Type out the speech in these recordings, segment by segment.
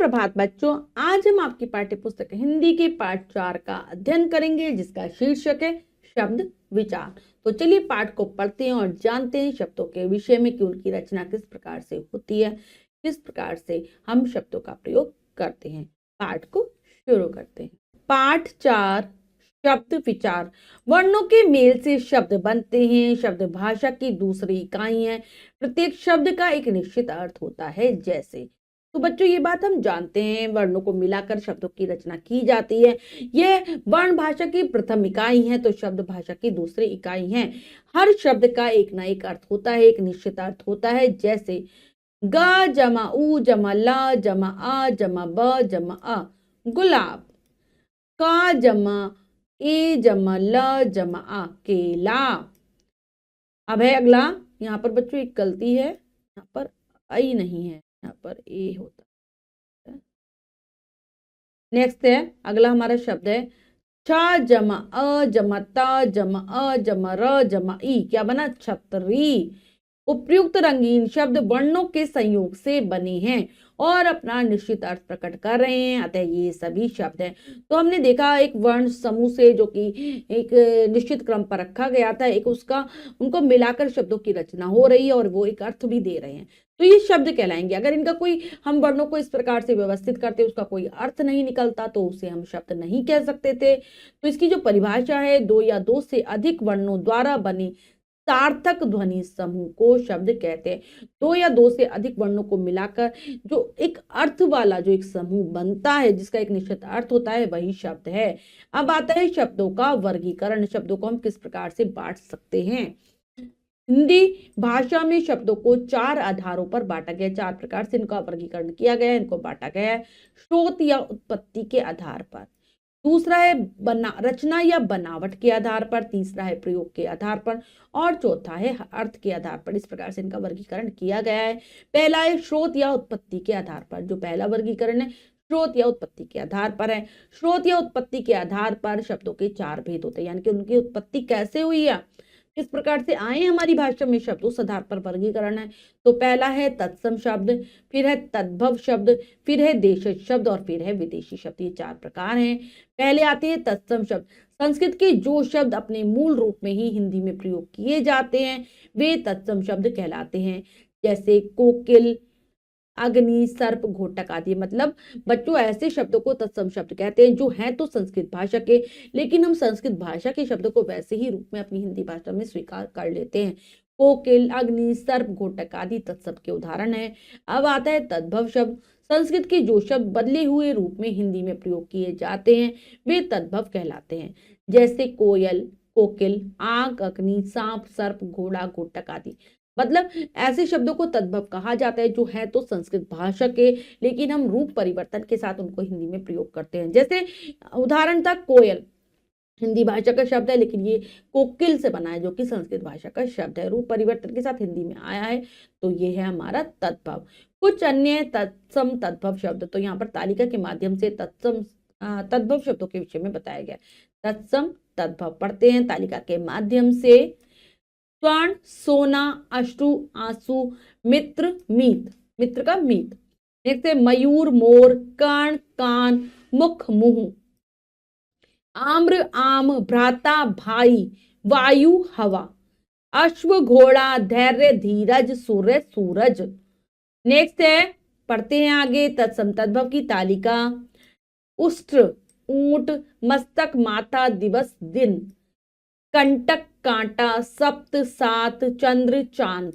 सुप्रभात बच्चों, आज हम आपकी पाठ्य पुस्तक हिंदी के पाठ 4 का अध्ययन करेंगे जिसका शीर्षक है शब्द विचार। तो चलिए पाठ को पढ़ते हैं और जानते हैं शब्दों के विषय में कि उनकी रचना किस प्रकार से होती है, किस प्रकार से हम शब्दों का प्रयोग करते हैं। पाठ को शुरू करते हैं। पाठ 4 शब्द विचार। वर्णों के मेल से शब्द बनते हैं। शब्द भाषा की दूसरी इकाई है। प्रत्येक शब्द का एक निश्चित अर्थ होता है। जैसे तो बच्चों ये बात हम जानते हैं, वर्णों को मिलाकर शब्दों की रचना की जाती है। यह वर्ण भाषा की प्रथम इकाई है तो शब्द भाषा की दूसरी इकाई है। हर शब्द का एक ना एक अर्थ होता है, एक निश्चित अर्थ होता है। जैसे ग जमा उ जमा ल जमा आ जमा ब जमा अ गुलाब, का जमा ए जमा ल जमा आ केला। अब है अगला, यहाँ पर बच्चों एक गलती है, यहाँ पर आई नहीं है, यहाँ पर ए होता है। नेक्स्ट है अगला हमारा शब्द है छ जमा अ जमा त जमा अ जमा र जमा ई, क्या बना छतरी। उपयुक्त रंगीन शब्द वर्णों के संयोग से बने हैं और अपना निश्चित अर्थ प्रकट कर रहे हैं, अतः ये सभी शब्द हैं। तो हमने देखा एक वर्ण समूह से जो कि एक निश्चित क्रम पर रखा गया था, एक उसका उनको मिलाकर शब्दों की रचना हो रही है और वो एक अर्थ भी दे रहे हैं, तो ये शब्द कहलाएंगे। अगर इनका कोई हम वर्णों को इस प्रकार से व्यवस्थित करते उसका कोई अर्थ नहीं निकलता तो उसे हम शब्द नहीं कह सकते थे। तो इसकी जो परिभाषा है, दो या दो से अधिक वर्णों द्वारा बने सार्थक ध्वनि समूह को शब्द कहते हैं। दो या दो से अधिक वर्णों को मिलाकर जो एक अर्थ वाला जो एक समूह बनता है, जिसका एक निश्चित अर्थ होता है, वही शब्द है। अब आता है शब्दों का वर्गीकरण। शब्दों को हम किस प्रकार से बांट सकते हैं। हिंदी भाषा में शब्दों को 4 आधारों पर बांटा गया, 4 प्रकार से इनका वर्गीकरण किया गया है, इनको बांटा गया है। स्रोत या उत्पत्ति के आधार पर, दूसरा है रचना या बनावट के आधार पर, तीसरा है प्रयोग के आधार पर और चौथा है अर्थ के आधार पर। इस प्रकार से इनका वर्गीकरण किया गया है। पहला है स्रोत या उत्पत्ति के आधार पर। जो पहला वर्गीकरण है स्रोत या उत्पत्ति के आधार पर है। स्रोत या उत्पत्ति के आधार पर शब्दों के 4 भेद होते हैं, यानी कि उनकी उत्पत्ति कैसे हुई है, किस प्रकार से आए हमारी भाषा में शब्द, उस आधार पर वर्गीकरण है। तो पहला है तत्सम शब्द, फिर है तद्भव शब्द, फिर है देशज शब्द और फिर है विदेशी शब्द। ये 4 प्रकार हैं। पहले आते हैं तत्सम शब्द। संस्कृत के जो शब्द अपने मूल रूप में ही हिंदी में प्रयोग किए जाते हैं वे तत्सम शब्द कहलाते हैं। जैसे कोकिल, अग्नि, सर्प, घोटक आदि। मतलब बच्चों ऐसे शब्दों को तत्सम शब्द कहते हैं जो हैं तो संस्कृत भाषा के, लेकिन हम संस्कृत भाषा के शब्दों को वैसे ही रूप में अपनी हिंदी भाषा में स्वीकार कर लेते हैं। कोकिल, अग्नि, सर्प, घोटक आदि तत्सम के उदाहरण है। अब आता है तद्भव शब्द। संस्कृत के जो शब्द बदले हुए रूप में हिंदी में प्रयोग किए जाते हैं वे तद्भव कहलाते हैं। जैसे कोयल, कोकिल, आग, अग्नि, सांप, सर्प, घोड़ा, घोटक आदि। मतलब ऐसे शब्दों को तद्भव कहा जाता है जो है तो संस्कृत भाषा के, लेकिन हम रूप परिवर्तन के साथ उनको हिंदी में प्रयोग करते हैं। जैसे उदाहरण था कोयल, हिंदी भाषा का शब्द है लेकिन ये कोकिल से बना है जो कि संस्कृत भाषा का शब्द है, रूप परिवर्तन के साथ हिंदी में आया है, तो ये है हमारा तद्भव। कुछ अन्य तत्सम तद्भव शब्द, तो यहाँ पर तालिका के माध्यम से तत्सम तद्भव शब्दों के विषय में बताया गया। तत्सम तद्भव पढ़ते हैं तालिका के माध्यम से। स्वर्ण, सोना, अश्रु, आंसू, मित्र, मीत, मित्र का मीत। नेक्स्ट है मयूर, मोर, कर्ण, कान, मुख, मुंह, आम्र, आम, भ्राता, भाई, वायु, हवा, अश्व, घोड़ा, धैर्य, धीरज, सूर्य, सूरज। नेक्स्ट है पढ़ते हैं आगे तत्सम तद्भव की तालिका। उष्ट्र, ऊंट, मस्तक, माथा, दिवस, दिन, कंटक, कांटा, सप्त, सात, चंद्र, चांद,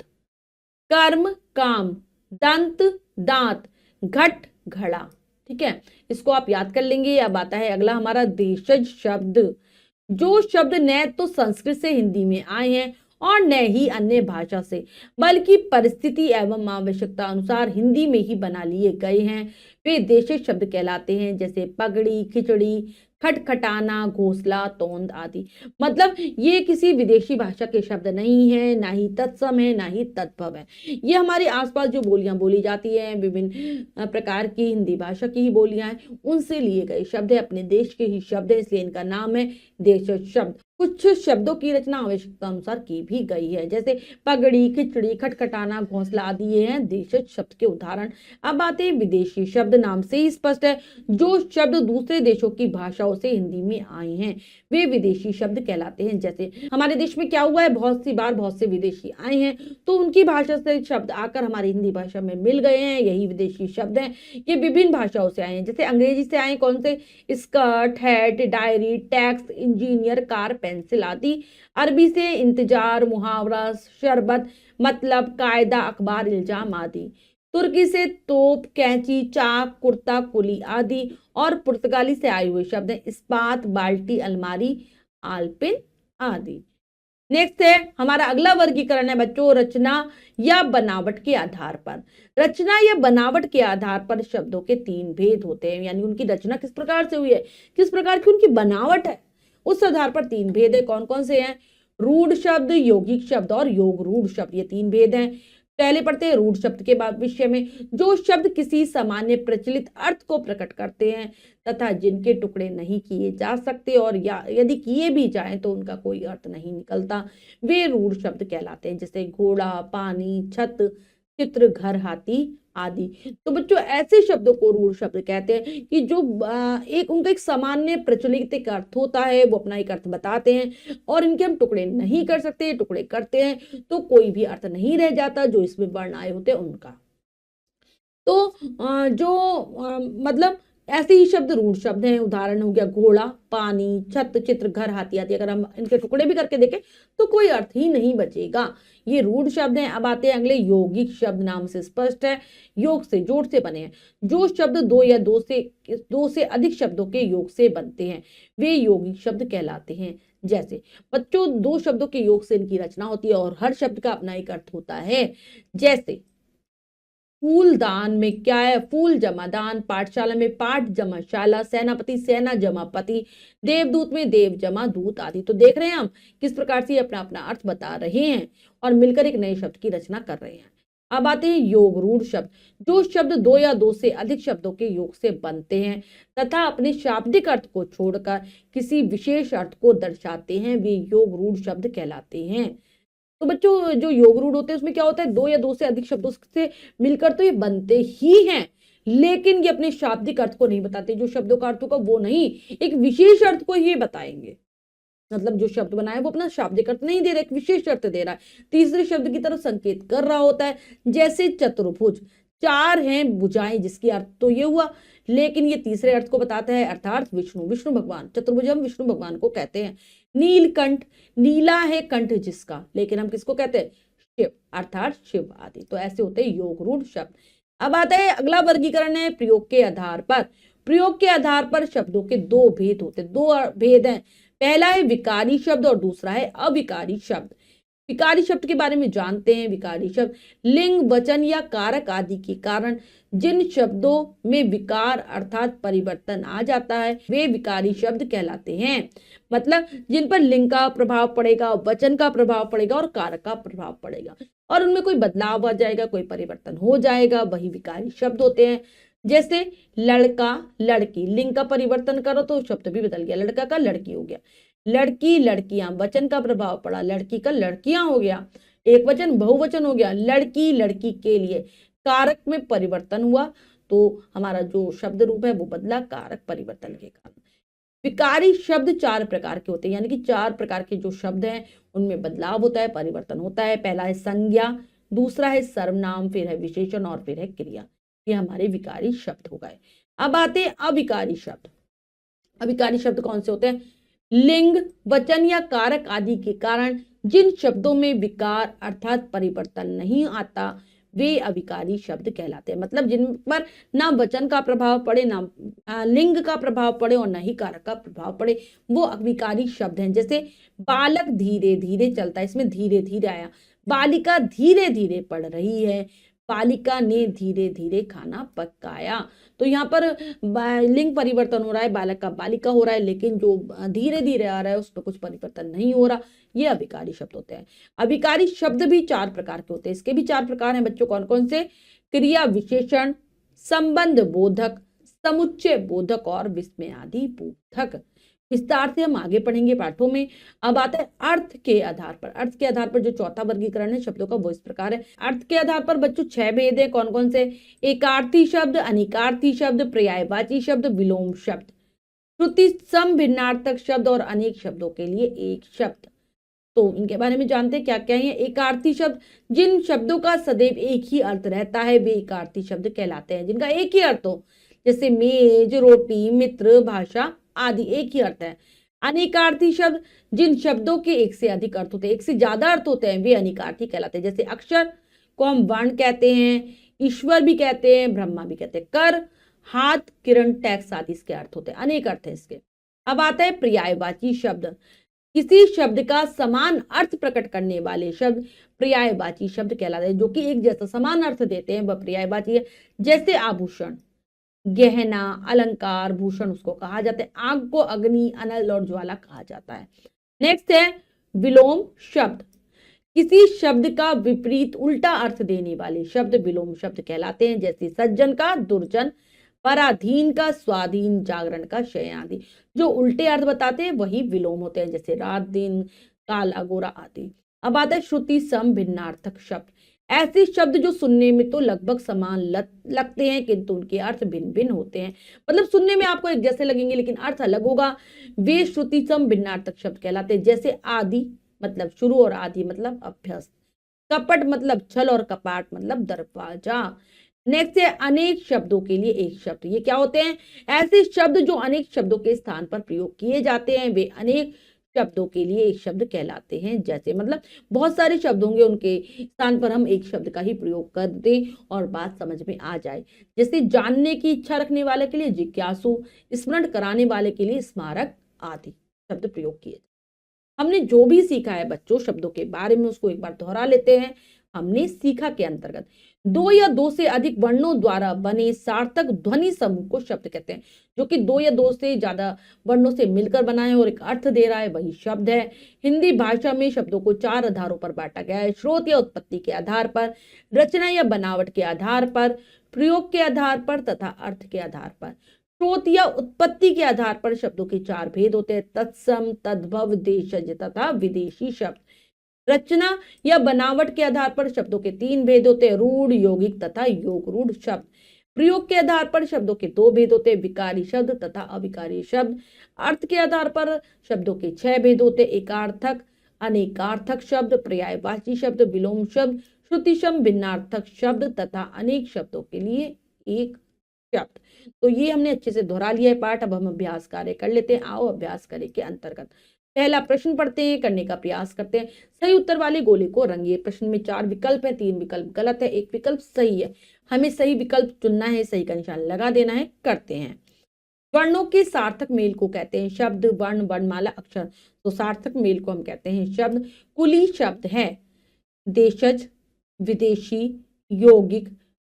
कर्म, काम, दंत, दांत, घट, घड़ा। ठीक है, इसको आप याद कर लेंगे। अब आता है अगला हमारा देशज शब्द। जो शब्द न तो संस्कृत से हिंदी में आए हैं और न ही अन्य भाषा से, बल्कि परिस्थिति एवं आवश्यकता अनुसार हिंदी में ही बना लिए गए हैं, वे देशज शब्द कहलाते हैं। जैसे पगड़ी, खिचड़ी, खटखटाना, घोंसला, तोंद आदि। मतलब ये किसी विदेशी भाषा के शब्द नहीं है, ना ही तत्सम है, ना ही तद्भव है। ये हमारे आसपास जो बोलियां बोली जाती हैं, विभिन्न प्रकार की हिंदी भाषा की ही बोलियां हैं, उनसे लिए गए शब्द है, अपने देश के ही शब्द है, इसलिए इनका नाम है देशज शब्द। कुछ शब्दों की रचना आवश्यकता अनुसार की भी गई है, जैसे पगड़ी, खिचड़ी, खटखटाना, घोंसला आदि ये हैं देशज शब्द के उदाहरण। अब आते हैं विदेशी शब्द। नाम से ही स्पष्ट है, जो शब्द दूसरे देशों की भाषाओं से हिंदी में आए हैं वे विदेशी शब्द कहलाते हैं। जैसे हमारे देश में क्या हुआ है, बहुत सी बार बहुत से विदेशी आए हैं, तो उनकी भाषा से शब्द आकर हमारी हिंदी भाषा में मिल गए हैं, यही विदेशी शब्द हैं। ये विभिन्न भाषाओं से आए हैं, जैसे अंग्रेजी से आए कौन से, skirt, hat, diary, tax, engineer, car, pencil आदि। अरबी से इंतजार, मुहावरा, शरबत, मतलब, कायदा, अखबार, इल्जाम आदि। तुर्की से तोप, कैंची, चाक, कुर्ता, कुली आदि। और पुर्तगाली से आए हुए शब्द हैं इस्पात, बाल्टी, अलमारी, आलपिन आदि। नेक्स्ट है हमारा अगला वर्गीकरण है बच्चों, रचना या बनावट के आधार पर। रचना या बनावट के आधार पर शब्दों के तीन भेद होते हैं, यानी उनकी रचना किस प्रकार से हुई है, किस प्रकार की उनकी बनावट है, उस आधार पर तीन भेद है। कौन कौन से हैं, रूढ़ शब्द, यौगिक शब्द और योग रूढ़ शब्द, ये तीन भेद हैं। पहले पढ़ते हैं रूढ़ शब्द के बाद विषय में, जो शब्द किसी सामान्य प्रचलित अर्थ को प्रकट करते हैं तथा जिनके टुकड़े नहीं किए जा सकते और या यदि किए भी जाएं तो उनका कोई अर्थ नहीं निकलता, वे रूढ़ शब्द कहलाते हैं। जैसे घोड़ा, पानी, छत, चित्र, घर, हाथी आदि। तो बच्चों ऐसे शब्दों को रूढ़ शब्द कहते हैं कि जो एक उनका एक सामान्य प्रचलित एक अर्थ होता है, वो अपना एक अर्थ बताते हैं और इनके हम टुकड़े नहीं कर सकते, टुकड़े करते हैं तो कोई भी अर्थ नहीं रह जाता जो इसमें वर्ण आए होते हैं उनका। तो मतलब ऐसे ही शब्द रूढ़ शब्द हैं। उदाहरण हो गया घोड़ा, पानी, छत, चित्र, घर, हाथी आदि। अगर हम इनके टुकड़े भी करके देखें तो कोई अर्थ ही नहीं बचेगा, ये रूढ़ शब्द हैं। अब आते हैं अगले यौगिक शब्द। नाम से स्पष्ट है, योग से, जोड़ से बने हैं। जो शब्द दो या दो से अधिक शब्दों के योग से बनते हैं वे यौगिक शब्द कहलाते हैं। जैसे बच्चों दो शब्दों के योग से इनकी रचना होती है और हर शब्द का अपना एक अर्थ होता है। जैसे फूलदान में क्या है, फूल जमा दान, पाठशाला में पाठ जमा शाला, सेनापति सेना जमा पति, देवदूत में देव जमा दूत आदि। तो देख रहे हैं हम किस प्रकार से अपना अपना अर्थ बता रहे हैं और मिलकर एक नए शब्द की रचना कर रहे हैं। अब आते हैं योग रूढ़ शब्द। जो शब्द दो या दो से अधिक शब्दों के योग से बनते हैं तथा अपने शाब्दिक अर्थ को छोड़कर किसी विशेष अर्थ को दर्शाते हैं वे योग रूढ़ शब्द कहलाते हैं। तो बच्चों जो योग रूढ़ होते हैं उसमें क्या होता है, दो या दो से अधिक शब्दों से मिलकर तो ये बनते ही हैं, लेकिन ये अपने शाब्दिक अर्थ को नहीं बताते। जो शब्दों का अर्थ होगा वो नहीं, एक विशेष अर्थ को ये बताएंगे। मतलब जो शब्द बनाए वो अपना शाब्दिक अर्थ नहीं दे रहा, एक विशेष अर्थ दे रहा है, तीसरे शब्द की तरफ संकेत कर रहा होता है। जैसे चतुर्भुज, चार हैं भुजाएं, जिसकी अर्थ तो ये हुआ, लेकिन ये तीसरे अर्थ को बताता है, अर्थात विष्णु, विष्णु भगवान। चतुर्भुज हम विष्णु भगवान को कहते हैं। नीलकंठ, नीला है कंठ जिसका, लेकिन हम किसको कहते हैं, शिव, अर्थात शिव आदि। तो ऐसे होते हैं योग रूढ़ शब्द। अब आता है अगला वर्गीकरण है प्रयोग के आधार पर। प्रयोग के आधार पर शब्दों के दो भेद होते हैं, दो भेद हैं। पहला है विकारी शब्द और दूसरा है अविकारी शब्द। विकारी शब्द के बारे में जानते हैं। विकारी शब्द लिंग, वचन या कारक आदि के कारण जिन शब्दों में विकार अर्थात परिवर्तन आ जाता है वे विकारी शब्द कहलाते हैं। मतलब जिन पर लिंग का प्रभाव पड़ेगा, वचन का प्रभाव पड़ेगा और कारक का प्रभाव पड़ेगा और उनमें कोई बदलाव आ जाएगा, कोई परिवर्तन हो जाएगा, वही विकारी शब्द होते हैं। जैसे लड़का, लड़की, लिंग का परिवर्तन करो तो शब्द भी बदल गया, लड़का का लड़की हो गया। लड़की, लड़कियां, वचन का प्रभाव पड़ा, लड़की का लड़कियां हो गया, एक वचन बहुवचन हो गया। लड़की, लड़की के लिए कारक में परिवर्तन हुआ तो हमारा जो शब्द रूप है वो बदला कारक परिवर्तन के कारण। विकारी शब्द चार प्रकार के होते हैं, यानी कि चार प्रकार के जो शब्द हैं उनमें बदलाव होता है, परिवर्तन होता है। पहला है संज्ञा, दूसरा है सर्वनाम, फिर है विशेषण और फिर है क्रिया। ये हमारे विकारी शब्द हो गए। अब आते हैं अविकारी शब्द। अविकारी शब्द कौन से होते हैं, लिंग, वचन या कारक आदि के कारण जिन शब्दों में विकार अर्थात परिवर्तन नहीं आता वे अविकारी शब्द कहलाते हैं। मतलब जिन पर ना वचन का प्रभाव पड़े, ना लिंग का प्रभाव पड़े और ना ही कारक का प्रभाव पड़े, वो अविकारी शब्द हैं। जैसे बालक धीरे धीरे चलता है, इसमें धीरे धीरे आया। बालिका धीरे धीरे पढ़ रही है, बालिका ने धीरे धीरे खाना पकाया। तो यहाँ पर लिंग परिवर्तन हो रहा है, बालक का बालिका हो रहा है, लेकिन जो धीरे धीरे आ रहा है उसमें कुछ परिवर्तन नहीं हो रहा। ये अविकारी शब्द होते हैं। अविकारी शब्द भी चार प्रकार के होते हैं, इसके भी चार प्रकार हैं बच्चों। कौन कौन से, क्रिया विशेषण, संबंध बोधक, समुच्चय बोधक और विस्मय आदि बोधक। विस्तार से हम आगे पढ़ेंगे पाठों में। अब आता है अर्थ के आधार पर। अर्थ के आधार पर जो चौथा वर्गीकरण है शब्दों का वो इस प्रकार है। अर्थ के आधार पर बच्चों 6 भेद है। कौन कौन से? एकार्थी शब्द, अनेकार्थी शब्द, पर्यायवाची शब्द, विलोम शब्द, श्रुति सम भिन्नार्थक शब्द और अनेक शब्दों के लिए एक शब्द। तो इनके बारे में जानते हैं क्या क्या है। एकार्थी शब्द, जिन शब्दों का सदैव एक ही अर्थ रहता है वे एकार्थी शब्द कहलाते हैं। जिनका एक ही अर्थ हो, जैसे मेज, रोटी, मित्र, भाषा आदि एक ही अर्थ है। अनेकार्थी शब्द, जिन शब्दों के एक से अधिक अर्थ होते हैं, एक से ज्यादा अर्थ होते हैं, वे अनेकार्थी कहलाते हैं। जैसे अक्षर को हम वर्ण कहते हैं, ईश्वर भी कहते हैं, ब्रह्मा भी कहते हैं। कर, हाथ, किरण, टैक्स आदि इसके अर्थ होते हैं, अनेक अर्थ है इसके। अब आता है पर्यायवाची शब्द। किसी शब्द का समान अर्थ प्रकट करने वाले शब्द पर्यायवाची शब्द कहलाते हैं। जो कि एक जैसा समान अर्थ देते हैं वह पर्यायवाची है। जैसे आभूषण, गहना, अलंकार, भूषण उसको कहा जाता है। आग को अग्नि, अनल और ज्वाला कहा जाता है। नेक्स्ट है विलोम शब्द। किसी शब्द का विपरीत उल्टा अर्थ देने वाले शब्द विलोम शब्द कहलाते हैं। जैसे सज्जन का दुर्जन, पराधीन का स्वाधीन, जागरण का शयन आदि। जो उल्टे अर्थ बताते हैं वही विलोम होते हैं। जैसे रात दिन, काला गोरा आदि। अब आता है श्रुति सम भिन्नार्थक शब्द। ऐसे शब्द जो सुनने में तो लगभग समान लगते हैं किंतु उनके अर्थ भिन्न भिन्न होते हैं। मतलब सुनने में आपको एक जैसे लगेंगे लेकिन अर्थ अलग होगा। वे श्रुति सम भिन्नार्थक शब्द कहलाते हैं। जैसे आदि मतलब शुरू और आदि मतलब अभ्यस्त। कपट मतलब छल और कपाट मतलब दरवाजा। नेक्स्ट है अनेक शब्दों के लिए एक शब्द। ये क्या होते हैं? ऐसे शब्द जो अनेक शब्दों के स्थान पर प्रयोग किए जाते हैं वे अनेक शब्दों के लिए एक शब्द कहलाते हैं। जैसे मतलब बहुत सारे शब्द होंगे, उनके स्थान पर हम एक शब्द का ही प्रयोग कर दें और बात समझ में आ जाए। जैसे जानने की इच्छा रखने वाले के लिए जिज्ञासु, स्मरण कराने वाले के लिए स्मारक आदि शब्द प्रयोग किए। हमने जो भी सीखा है बच्चों शब्दों के बारे में उसको एक बार दोहरा लेते हैं। हमने सीखा के अंतर्गत दो या दो से अधिक वर्णों द्वारा बने सार्थक ध्वनि समूह को शब्द कहते हैं। जो कि दो या दो से ज्यादा वर्णों से मिलकर बना है और एक अर्थ दे रहा है वही शब्द है। हिंदी भाषा में शब्दों को 4 आधारों पर बांटा गया है। स्रोत या उत्पत्ति के आधार पर, रचना या बनावट के आधार पर, प्रयोग के आधार पर तथा अर्थ के आधार पर। स्रोत या उत्पत्ति के आधार पर शब्दों के 4 भेद होते हैं: तत्सम, तद्भव, देशज तथा विदेशी शब्द। रचना या बनावट के आधार पर शब्दों के 3 भेद होते हैं: रूढ़, यौगिक तथा योग रूढ़ शब्द। प्रयोग के आधार पर शब्दों के 2 भेद होते हैं: विकारी शब्द तथा अविकारी शब्द। अर्थ के आधार पर शब्दों के 6 भेद होते हैं: एकार्थक, अनेकार्थक शब्द, पर्यायवाची शब्द, विलोम शब्द, श्रुतिशम भिन्नार्थक शब्द तथा अनेक शब्दों के लिए एक शब्द। तो ये हमने अच्छे से दोहरा लिया है पाठ। अब हम अभ्यास कार्य कर लेते हैं। आओ अभ्यास कार्य के अंतर्गत पहला प्रश्न पढ़ते हैं, करने का प्रयास करते हैं। सही उत्तर वाले गोले को रंगिए। प्रश्न में 4 विकल्प है, 3 विकल्प गलत है, 1 विकल्प सही है। हमें सही विकल्प चुनना है, सही का निशान लगा देना है। करते हैं। वर्णों के सार्थक मेल को कहते हैं शब्द, वर्ण, वर्णमाला, अक्षर। तो सार्थक मेल को हम कहते हैं शब्द। कुली शब्द है देशज, विदेशी, यौगिक,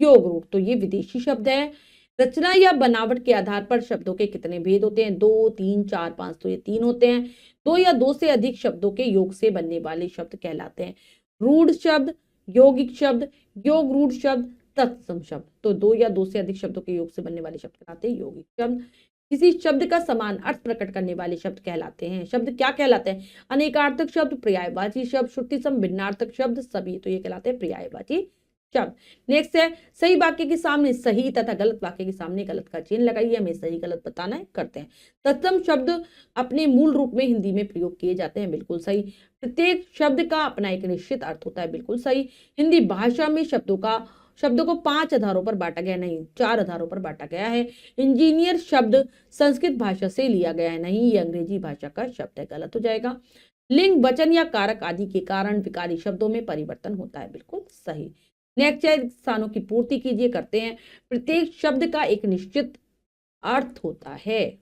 योग रूप। तो ये विदेशी शब्द है। रचना या बनावट के आधार पर शब्दों के कितने भेद होते हैं? 2, 3, 4, 5। तो ये 3 होते हैं। 2 या 2 से अधिक शब्दों के योग से बनने वाले शब्द कहलाते हैं रूढ़ शब्द, यौगिक शब्द, योग रूढ़ शब्द, तत्सम शब्द। तो 2 या 2 से अधिक शब्दों के योग से बनने वाले शब्द कहलाते हैं यौगिक शब्द। किसी शब्द का समान अर्थ प्रकट करने वाले शब्द कहलाते हैं। शब्द क्या कहलाते हैं? अनेकार्थक शब्द, पर्यायवाची शब्द, श्रुतिसम भिन्नार्थक शब्द सभी। तो ये कहलाते हैं पर्यायवाची शब्द। नेक्स्ट है सही वाक्य के सामने सही तथा गलत वाक्य के सामने गलत का चिन्ह लगाइए। हमें सही गलत बताना है। करते हैं। तत्सम शब्द अपने मूल रूप में हिंदी में प्रयोग किए जाते हैं। बिल्कुल सही। प्रत्येक शब्द का अपना एक निश्चित अर्थ होता है। बिल्कुल सही। हिंदी भाषा में शब्दों को 5 आधारों पर बांटा गया, नहीं 4 आधारों पर बांटा गया है। इंजीनियर शब्द संस्कृत भाषा से लिया गया है, नहीं ये अंग्रेजी भाषा का शब्द है। गलत हो जाएगा। लिंग, वचन या कारक आदि के कारण विकारी शब्दों में परिवर्तन होता है। बिल्कुल सही। नेक्स्ट है स्थानों की पूर्ति कीजिए। करते हैं। प्रत्येक शब्द का एक निश्चित अर्थ होता है।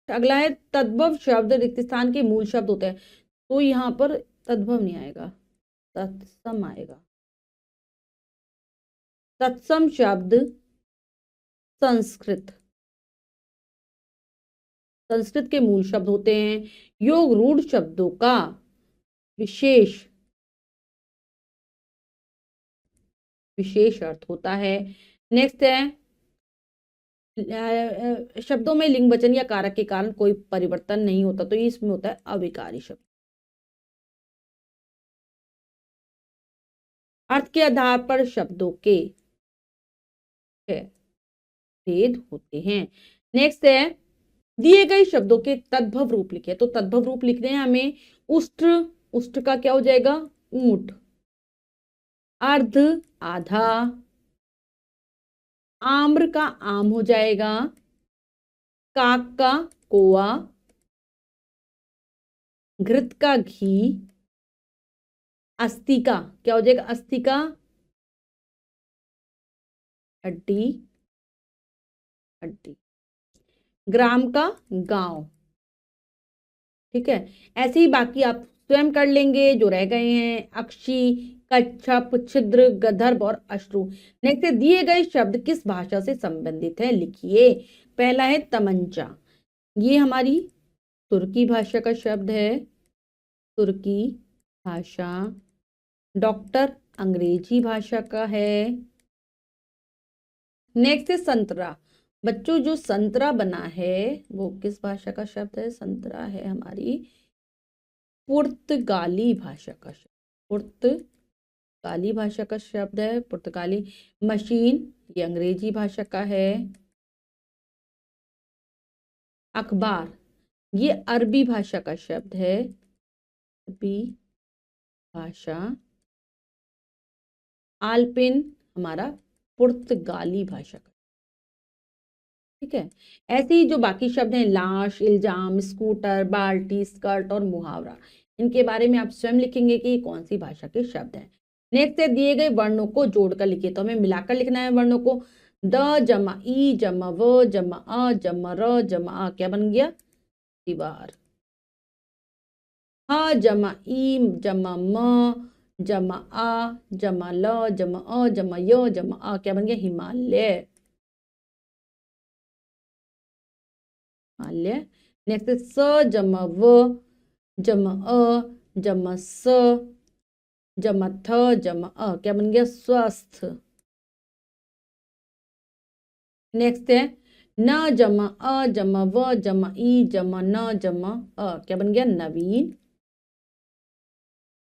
अगला है तद्भव शब्द रिक्त स्थान के मूल शब्द होते हैं। तो यहां पर तद्भव नहीं आएगा, तत्सम आएगा। तत्सम शब्द संस्कृत के मूल शब्द होते हैं। योग रूढ़ शब्दों का विशेष अर्थ होता है। नेक्स्ट है शब्दों में लिंग वचन या कारक के कारण कोई परिवर्तन नहीं होता, तो इसमें होता है अविकारी शब्द। अर्थ के आधार पर शब्दों के भेद होते हैं। नेक्स्ट है, दिए गए शब्दों के तद्भव रूप लिखे। तो तद्भव रूप लिखने हैं हमें। उष्ट, उष्ट का क्या हो जाएगा? ऊंट। अर्ध, आधा। आम्र का आम हो जाएगा। काक का कोआ। घृत का घी। अस्थि का क्या हो जाएगा? अस्थि का हड्डी, हड्डी। ग्राम का गांव। ठीक है, ऐसे ही बाकी आप स्वयं कर लेंगे जो रह गए हैं। अक्षी, कच्छप, छिद्र, गंधर्व और अश्रु। नेक्स्ट है, दिए गए शब्द किस भाषा से संबंधित है, लिखिए। पहला है तमंचा, ये हमारी तुर्की भाषा का शब्द है, तुर्की भाषा। डॉक्टर अंग्रेजी भाषा का है। नेक्स्ट है संतरा। बच्चों जो संतरा बना है वो किस भाषा का शब्द है? संतरा है हमारी पुर्तगाली भाषा का शब्द, पुर्तगाली भाषा का शब्द है, पुर्तगाली। मशीन, ये अंग्रेजी भाषा का है। अखबार, ये अरबी भाषा का शब्द है, अरबी भाषा। आलपिन हमारा पुर्तगाली भाषा का। ठीक है, ऐसे ही जो बाकी शब्द हैं, लाश, इल्जाम, स्कूटर, बाल्टी, स्कर्ट और मुहावरा, इनके बारे में आप स्वयं लिखेंगे कि कौन सी भाषा के शब्द हैं। नेक्स्ट है, दिए गए वर्णों को जोड़कर लिखिए। तो हमें मिलाकर लिखना है वर्णों को। द जमा ई जमा व जमा अ जमा र जमा आ, क्या बन गया? दीवार। ह जमा ई जमा म जमा आ जमा ल जमा अ जमा य जमा आ, क्या बन गया? हिमालय, हिमालय। नेक्स्ट स जमा व जमा अ जमा स जमा थ जमा अ, क्या बन गया? स्वस्थ। नेक्स्ट है, न जमा अ जमा व जमा ई जमा न जमा अ, क्या बन गया? नवीन।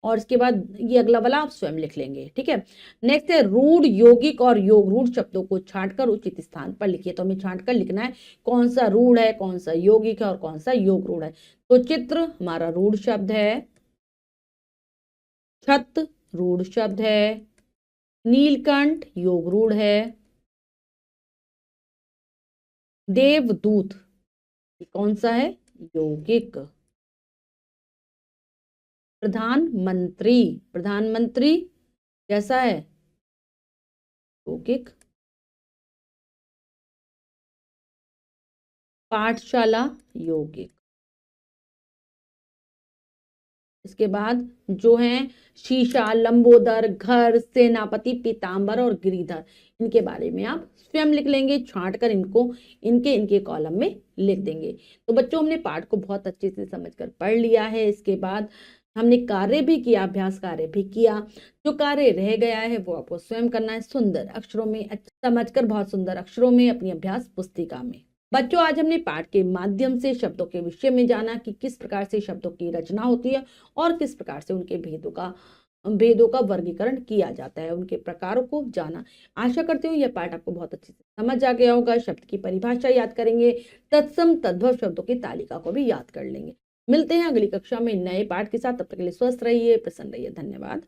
और इसके बाद ये अगला वाला आप स्वयं लिख लेंगे। ठीक है, नेक्स्ट है, रूढ़, यौगिक और योग रूढ़ शब्दों को छांटकर उचित स्थान पर लिखिए। तो हमें छांटकर लिखना है कौन सा रूढ़ है, कौन सा यौगिक है और कौन सा योग रूढ़ है। तो चित्र हमारा रूढ़ शब्द है, छत रूढ़ शब्द है, नीलकंठ योग रूढ़ है, देवदूत कौन सा है? यौगिक। प्रधानमंत्री, प्रधानमंत्री कैसा है? यौगिक। पाठशाला यौगिक। इसके बाद जो हैं शीशा, लंबोदर, घर, सेनापति, पीतांबर और गिरिधर, इनके बारे में आप स्वयं लिख लेंगे, छांट कर इनको इनके इनके कॉलम में लिख देंगे। तो बच्चों हमने पाठ को बहुत अच्छे से समझकर पढ़ लिया है। इसके बाद हमने कार्य भी किया, अभ्यास कार्य भी किया। जो कार्य रह गया है वो आपको स्वयं करना है, सुंदर अक्षरों में, समझकर बहुत सुंदर अक्षरों में अपनी अभ्यास पुस्तिका में। बच्चों आज हमने पाठ के माध्यम से शब्दों के विषय में जाना कि किस प्रकार से शब्दों की रचना होती है और किस प्रकार से उनके भेदों का वर्गीकरण किया जाता है, उनके प्रकारों को जाना। आशा करती हूँ यह पाठ आपको बहुत अच्छे से समझ आ गया होगा। शब्द की परिभाषा याद करेंगे, तत्सम तद्भव शब्दों की तालिका को भी याद कर लेंगे। मिलते हैं अगली कक्षा में नए पाठ के साथ। तब तक के लिए स्वस्थ रहिए, प्रसन्न रहिए। धन्यवाद।